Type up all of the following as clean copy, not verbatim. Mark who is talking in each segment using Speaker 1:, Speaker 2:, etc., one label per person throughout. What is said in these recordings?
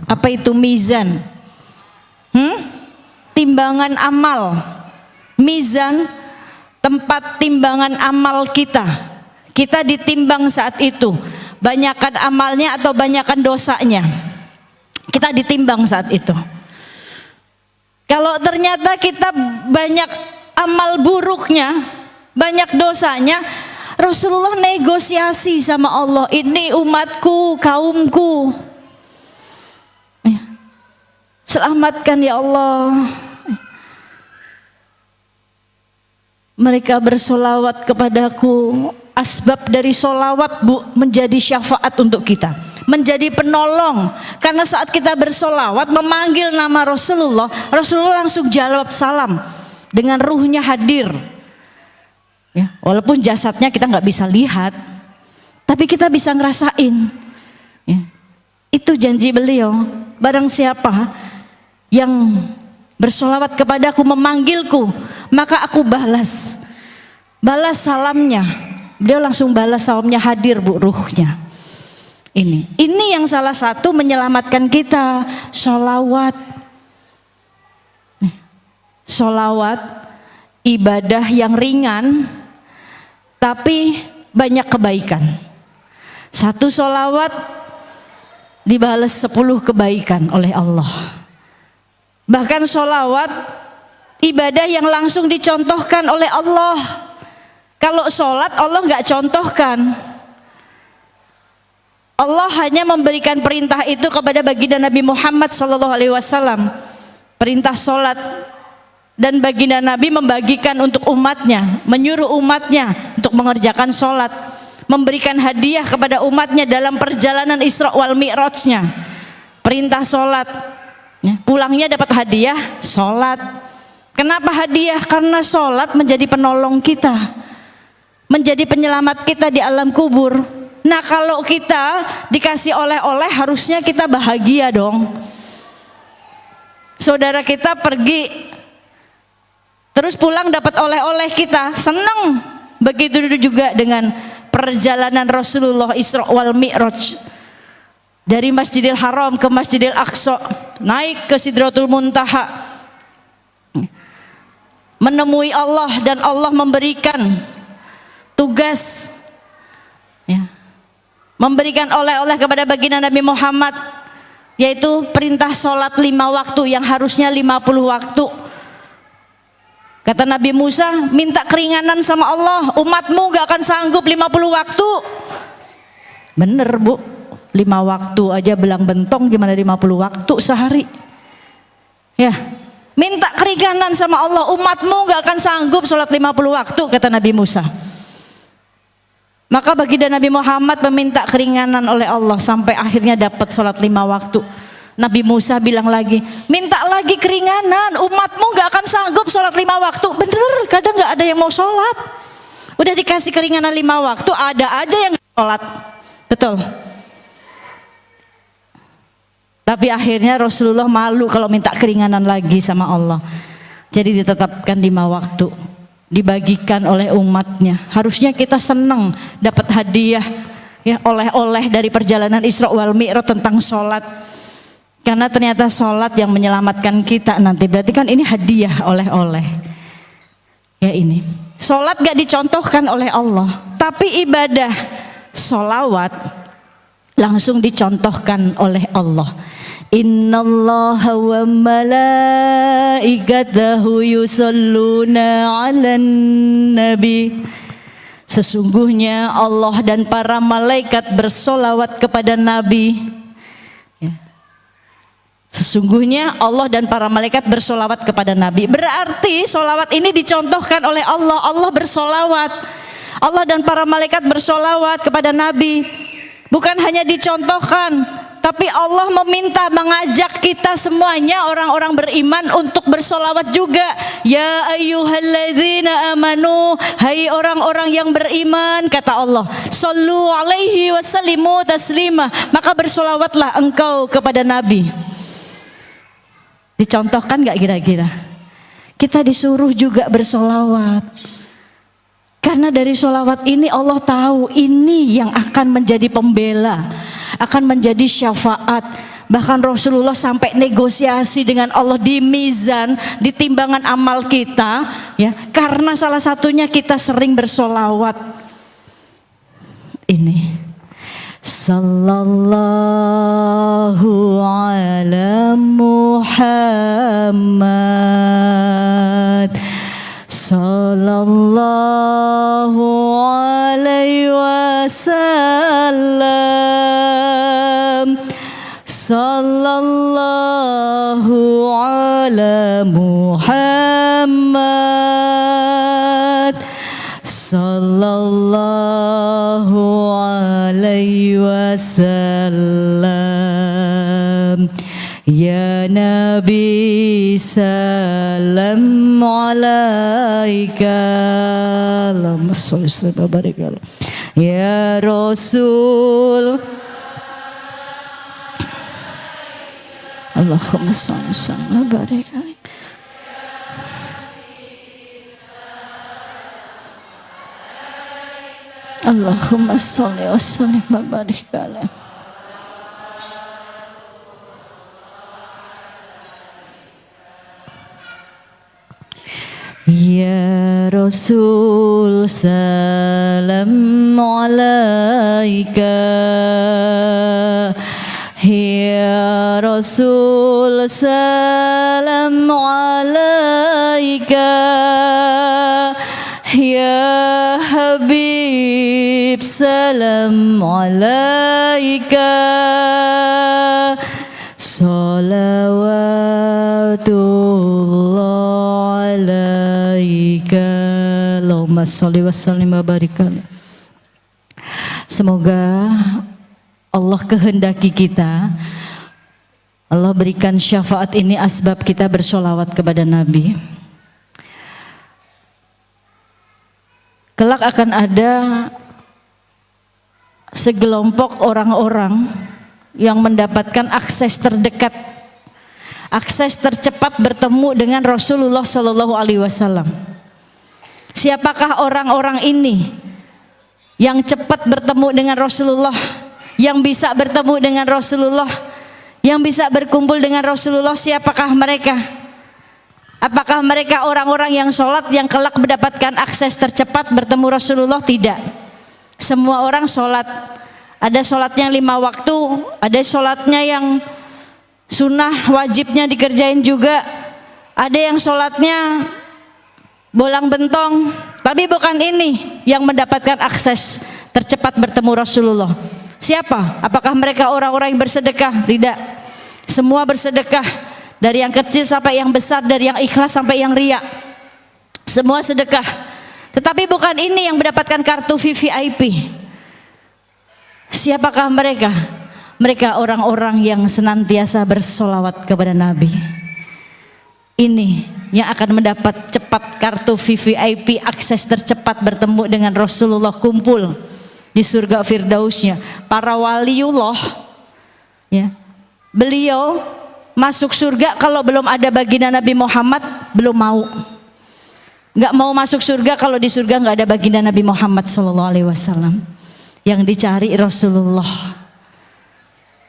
Speaker 1: Apa itu mizan? Timbangan amal. Mizan, tempat timbangan amal kita. Kita ditimbang saat itu, banyakkan amalnya atau banyakkan dosanya. Kita ditimbang saat itu. Kalau ternyata kita banyak amal buruknya, banyak dosanya, Rasulullah negosiasi sama Allah, ini umatku, kaumku, selamatkan ya Allah. Mereka bersolawat kepadaku. Asbab dari solawat, Bu, menjadi syafaat untuk kita, menjadi penolong. Karena saat kita bersolawat memanggil nama Rasulullah, Rasulullah langsung jawab salam dengan ruhnya hadir ya, walaupun jasadnya kita nggak bisa lihat, tapi kita bisa ngerasain ya. Itu janji beliau, barang siapa yang bersolawat kepadaku, memanggilku, maka aku balas salamnya. Beliau langsung balas salamnya, hadir, Bu, ruhnya. Ini yang salah satu menyelamatkan kita, sholawat. Sholawat ibadah yang ringan tapi banyak kebaikan. Satu sholawat dibalas 10 kebaikan oleh Allah. Bahkan sholawat ibadah yang langsung dicontohkan oleh Allah. Kalau sholat Allah nggak contohkan. Allah hanya memberikan perintah itu kepada baginda Nabi Muhammad SAW. Perintah sholat, dan baginda Nabi membagikan untuk umatnya, menyuruh umatnya untuk mengerjakan sholat, memberikan hadiah kepada umatnya dalam perjalanan Isra wal Mi'rajnya. Perintah sholat, pulangnya dapat hadiah sholat. Kenapa hadiah? Karena sholat menjadi penolong kita, menjadi penyelamat kita di alam kubur. Nah, kalau kita dikasih oleh-oleh, harusnya kita bahagia dong. Saudara kita pergi terus pulang dapat oleh-oleh, kita senang. Begitu juga dengan perjalanan Rasulullah Isra wal Mi'raj, dari Masjidil Haram ke Masjidil Aqsa, naik ke Sidratul Muntaha, menemui Allah, dan Allah memberikan tugas ya, memberikan oleh-oleh kepada baginda Nabi Muhammad, yaitu perintah sholat 5 waktu yang harusnya 50 waktu. Kata Nabi Musa, minta keringanan sama Allah, umatmu gak akan sanggup 50 waktu. Bener, Bu, 5 waktu aja belang bentong, gimana 50 waktu sehari ya. Minta keringanan sama Allah, umatmu gak akan sanggup sholat 50 waktu, kata Nabi Musa. Maka baginda Nabi Muhammad meminta keringanan oleh Allah sampai akhirnya dapat sholat 5 waktu. Nabi Musa bilang lagi, minta lagi keringanan, umatmu gak akan sanggup sholat 5 waktu. Bener, kadang gak ada yang mau sholat. Udah dikasih keringanan 5 waktu, ada aja yang sholat. Betul. Tapi akhirnya Rasulullah malu kalau minta keringanan lagi sama Allah. Jadi ditetapkan 5 waktu, dibagikan oleh umatnya. Harusnya kita senang dapat hadiah ya, oleh-oleh dari perjalanan Isra wal Mi'raj tentang sholat. Karena ternyata sholat yang menyelamatkan kita nanti. Berarti kan ini hadiah, oleh-oleh ya. Ini sholat gak dicontohkan oleh Allah, tapi ibadah sholawat langsung dicontohkan oleh Allah. Innallaha wa malaikatahu yusholluna 'alan nabi. Sesungguhnya Allah dan para malaikat bersolawat kepada Nabi. Sesungguhnya Allah dan para malaikat bersolawat kepada Nabi. Berarti solawat ini dicontohkan oleh Allah. Allah bersolawat, Allah dan para malaikat bersolawat kepada Nabi. Bukan hanya dicontohkan, tapi Allah meminta, mengajak kita semuanya, orang-orang beriman, untuk bersolawat juga. Ya ayyuhalladzina amanu, hai orang-orang yang beriman, kata Allah, sallu alaihi wasallimu taslima. Maka bersolawatlah engkau kepada Nabi. Dicontohkan gak kira-kira? Kita disuruh juga bersolawat. Karena dari solawat ini Allah tahu ini yang akan menjadi pembela, akan menjadi syafaat, Bahkan Rasulullah sampai negosiasi dengan Allah di mizan, di timbangan amal kita, ya, karena salah satunya kita sering bersolawat. Ini Sallallahu ala Muhammad, Sallallahu alaihi wasallam, Sallallahu ala Muhammad, Sallallahu alaihi wasallam. Ya Nabi salam alaika, Allahumma sholli wa barik alaihi. Ya Rasul, Allahumma sholli wa barik alaihi. Allahumma sholli wa barik alaihi. Ya Rasul salam alaika, ya Rasul salam alaika, ya Habib salam alaika, salawatullah alaika, Allahumma sholli wa sallim wa barik alaihi. Semoga Allah kehendaki kita, Allah berikan syafaat ini asbab kita bersolawat kepada Nabi. Kelak akan ada segelompok orang-orang yang mendapatkan akses terdekat, akses tercepat bertemu dengan Rasulullah Shallallahu Alaihi Wasallam. Siapakah orang-orang ini yang cepat bertemu dengan Rasulullah, yang bisa bertemu dengan Rasulullah, yang bisa berkumpul dengan Rasulullah? Siapakah mereka? Apakah mereka orang-orang yang sholat yang kelak mendapatkan akses tercepat bertemu Rasulullah? Tidak. Semua orang sholat. Ada sholatnya 5 waktu, ada sholatnya yang sunnah wajibnya dikerjain juga, ada yang sholatnya bolang bentong. Tapi bukan ini yang mendapatkan akses tercepat bertemu Rasulullah. Siapa? Apakah mereka orang-orang yang bersedekah? Tidak. Semua bersedekah. Dari yang kecil sampai yang besar, dari yang ikhlas sampai yang riya, semua sedekah. Tetapi bukan ini yang mendapatkan kartu VVIP. Siapakah mereka? Mereka orang-orang yang senantiasa bersolawat kepada Nabi. Ini yang akan mendapat cepat kartu VVIP, akses tercepat bertemu dengan Rasulullah, kumpul di surga Firdausnya. Para waliullah, ya, beliau masuk surga kalau belum ada baginda Nabi Muhammad, belum mau. Nggak mau masuk surga kalau di surga nggak ada baginda Nabi Muhammad Sallallahu Alaihi Wasallam. Yang dicari Rasulullah,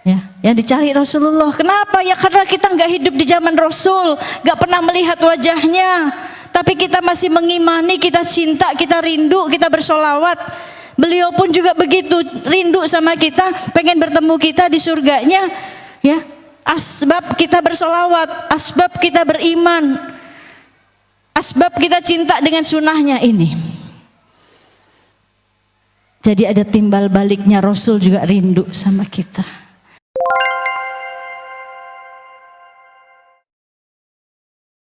Speaker 1: ya, yang dicari Rasulullah. Kenapa? Ya karena kita nggak hidup di zaman Rasul, nggak pernah melihat wajahnya, tapi kita masih mengimani, kita cinta, kita rindu, kita bersolawat. Beliau pun juga begitu, rindu sama kita, pengen bertemu kita di surganya, ya. Asbab kita bersolawat, asbab kita beriman, asbab kita cinta dengan sunnahnya ini. Jadi ada timbal baliknya, Rasul juga rindu sama kita.